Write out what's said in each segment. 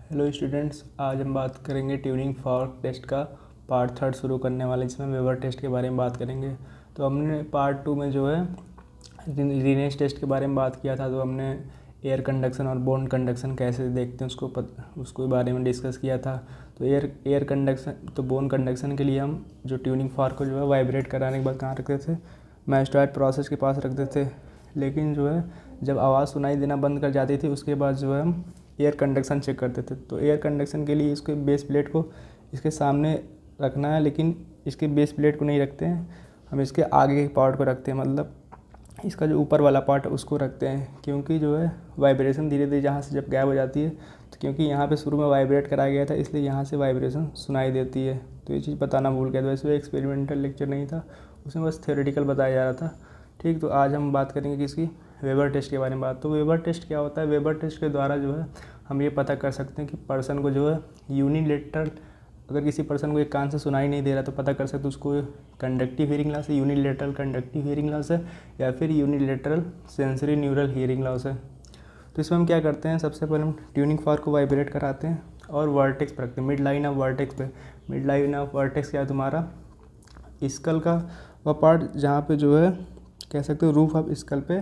Hello students, आज हम बात करेंगे ट्यूनिंग फॉर्क टेस्ट का पार्ट 3 शुरू करने वाले, जिसमें वेबर टेस्ट के बारे में बात करेंगे। तो हमने पार्ट 2 में जो है रीनेस टेस्ट के बारे में बात किया था। तो हमने एयर कंडक्शन और बोन कंडक्शन कैसे देखते हैं उसको बारे में डिस्कस किया था। तो एयर कंडक्शन तो बोन कंडक्शन के लिए हम जो ट्यूनिंग फॉर्क को जो है वाइब्रेट कराने के बाद कहाँ रखते थे, मैस्टॉइड प्रोसेस के पास रखते थे। लेकिन जो है जब आवाज़ सुनाई देना बंद कर जाती थी, उसके बाद जो है हम एयर कंडक्शन चेक करते थे। तो एयर कंडक्शन के लिए इसके बेस प्लेट को इसके सामने रखना है, लेकिन इसके बेस प्लेट को नहीं रखते हैं, हम इसके आगे के पार्ट को रखते हैं। मतलब इसका जो ऊपर वाला पार्ट है उसको रखते हैं, क्योंकि जो है वाइब्रेशन धीरे धीरे यहाँ से जब गायब हो जाती है, तो क्योंकि यहाँ पे शुरू में वाइब्रेट कराया गया था, इसलिए यहाँ से वाइब्रेशन सुनाई देती है। तो ये चीज़ बताना भूल गया था। वैसे वो एक्सपेरिमेंटल लेक्चर नहीं था, उसमें बस थ्योरेटिकल बताया जा रहा था। ठीक, तो आज हम बात करेंगे किसकी, वेबर टेस्ट के बारे में बात। तो वेबर टेस्ट क्या होता है? वेबर टेस्ट के द्वारा जो है हम ये पता कर सकते हैं कि पर्सन को जो है यूनिलेटरल, अगर किसी पर्सन को एक कान से सुनाई नहीं दे रहा तो पता कर सकते उसको कंडक्टिव हियरिंग लॉस है, यूनिलेटरल कंडक्टिव हियरिंग लॉस है, या फिर unilateral sensory neural hearing loss है। तो इसमें हम क्या करते हैं, सबसे पहले हम ट्यूनिंग फॉर्क को वाइब्रेट कराते हैं और वर्टेक्स पर रखते हैं, मिड लाइन ऑफ वर्टेक्स पे। मिड लाइन ऑफ वर्टेक्स क्या है तुम्हारा, स्कल का वह पार्ट जहाँ पे जो है कह सकते हो रूफ ऑफ स्कल पे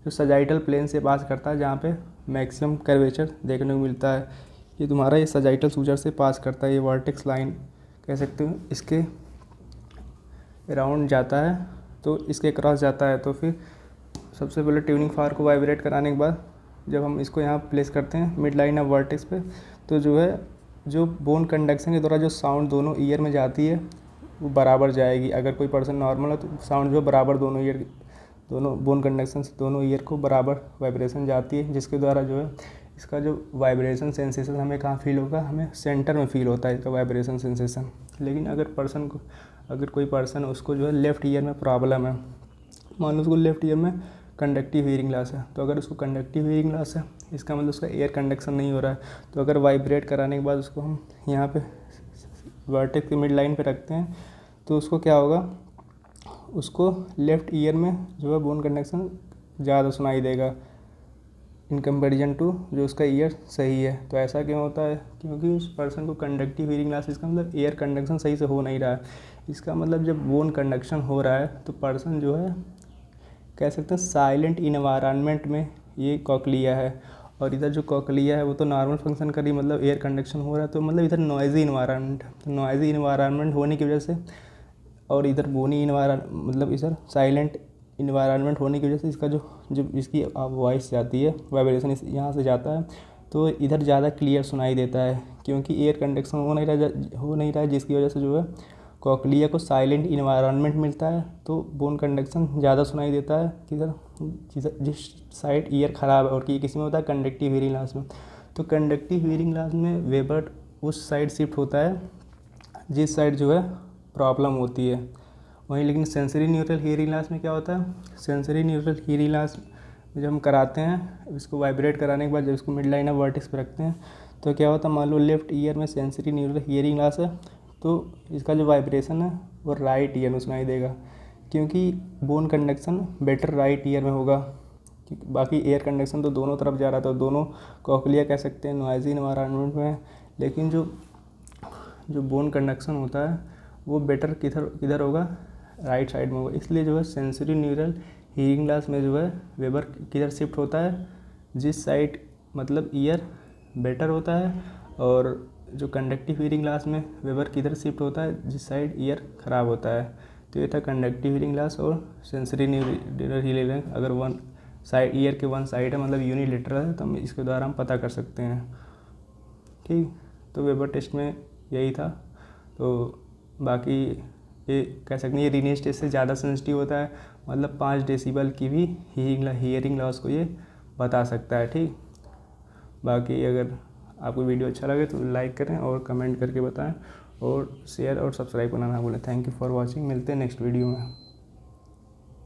जो सजाइटल प्लेन से पास करता है, जहाँ पे मैक्सिमम कर्वेचर देखने को मिलता है। ये तुम्हारा ये सजाइटल सूजर से पास करता है, ये वर्टेक्स लाइन कह सकते हो इसके अराउंड जाता है, तो इसके क्रॉस जाता है। तो फिर सबसे पहले ट्यूनिंग फॉर्क को वाइब्रेट कराने के बाद जब हम इसको यहाँ प्लेस करते हैं मिड लाइन ऑफ वर्टेक्स पे, तो जो है जो बोन कंडक्शन के द्वारा जो साउंड दोनों ईयर में जाती है वो बराबर जाएगी। अगर कोई पर्सन नॉर्मल है तो साउंड जो बराबर दोनों बोन कंडक्शन से दोनों ईयर को बराबर वाइब्रेशन जाती है, जिसके द्वारा जो है इसका जो वाइब्रेशन सेंसेशन हमें कहाँ फील होगा, हमें सेंटर में फील होता है इसका वाइब्रेशन सेंसेशन। लेकिन अगर कोई पर्सन उसको जो है लेफ़्ट ईयर में प्रॉब्लम है, मान लो उसको लेफ़्ट ईयर में कंडक्टिव हियरिंग लॉस है, तो अगर उसको कंडक्टिव हियरिंग लॉस है इसका मतलब उसका एयर कंडक्शन नहीं हो रहा है। तो अगर वाइब्रेट कराने के बाद उसको हम यहाँ पे वर्टेक्स की मिड लाइन पे रखते हैं, तो उसको क्या होगा, उसको लेफ़्ट ईयर में जो है बोन कंडक्शन ज़्यादा सुनाई देगा इन कंपेरिजन टू जो उसका ईयर सही है। तो ऐसा क्यों होता है, क्योंकि उस पर्सन को कंडक्टिव हियरिंग लॉस, इसका मतलब एयर कंडक्शन सही से हो नहीं रहा है। इसका मतलब जब बोन कंडक्शन हो रहा है तो पर्सन जो है कह सकते हैं साइलेंट इन्वायरमेंट में ये कॉकलिया है, और इधर जो कॉकलिया है वो तो नॉर्मल फंक्शन कर रही, मतलब एयर कंडक्शन हो रहा है, तो मतलब इधर नॉइज़ी इन्वायरमेंट, तो नॉइज़ी इन्वायरमेंट होने की वजह से, और इधर बोनी मतलब इधर साइलेंट इन्वायरमेंट होने की वजह से इसका जो इसकी वॉइस जाती है, वाइब्रेशन इस यहाँ से जाता है, तो इधर ज़्यादा क्लियर सुनाई देता है, क्योंकि एयर कंडक्शन हो नहीं रहा है, जिसकी वजह से जो है कॉकलिया को साइलेंट इन्वायरमेंट मिलता है, तो बोन कंडक्शन ज़्यादा सुनाई देता है किधर, जिस साइड ईयर ख़राब है। और कि किसी में होता है कंडक्टिव हियरिंग लॉस में, तो कंडक्टिव हियरिंग लॉस में वेबर उस साइड शिफ्ट होता है जिस साइड जो है प्रॉब्लम होती है वहीं। लेकिन सेंसरी न्यूरल हियरिंग लॉस में क्या होता है, सेंसरी न्यूरल हियरिंग लॉस जब हम कराते हैं, इसको वाइब्रेट कराने के बाद जब इसको मिड लाइन ऑफ वर्टेक्स पे रखते हैं, तो क्या होता है, मान लो लेफ्ट ईयर में सेंसरी न्यूरल हियरिंग लॉस है, तो इसका जो वाइब्रेशन है वो राइट ईयर में सुनाई देगा, क्योंकि bone conduction better right year में होगा। बाकी एयर कंडक्शन तो दोनों तरफ जा रहा था, दोनों कॉकलिया कह सकते हैं नॉइज़ी इन्वायरमेंट में है, लेकिन जो बोन कंडक्शन होता है वो बेटर किधर होगा, राइट साइड में होगा। इसलिए जो है सेंसरी न्यूरल हियरिंग लॉस में जो है वेबर किधर शिफ्ट होता है, जिस साइड मतलब ईयर बेटर होता है, और जो कंडक्टिव हियरिंग लॉस में वेबर किधर शिफ्ट होता है, जिस साइड ईयर ख़राब होता है। तो ये था कंडक्टिव हियरिंग लॉस और सेंसरी न्यूरल हियरिंग लॉस। अगर वन साइड ईयर के वन साइड है, मतलब यूनिलेटरल है, तो हम इसके द्वारा हम पता कर सकते हैं। ठीक, तो वेबर टेस्ट में यही था। तो बाकी ये कह सकते हैं ये रीनेस टेस्ट से ज़्यादा सेंसिटिव होता है, मतलब 5 डेसिबल की भी हियरिंग लॉस को ये बता सकता है। ठीक, बाकी अगर आपको वीडियो अच्छा लगे तो लाइक करें और कमेंट करके बताएं, और शेयर और सब्सक्राइब करना ना भूलें। थैंक यू फॉर वॉचिंग, मिलते हैं नेक्स्ट वीडियो में।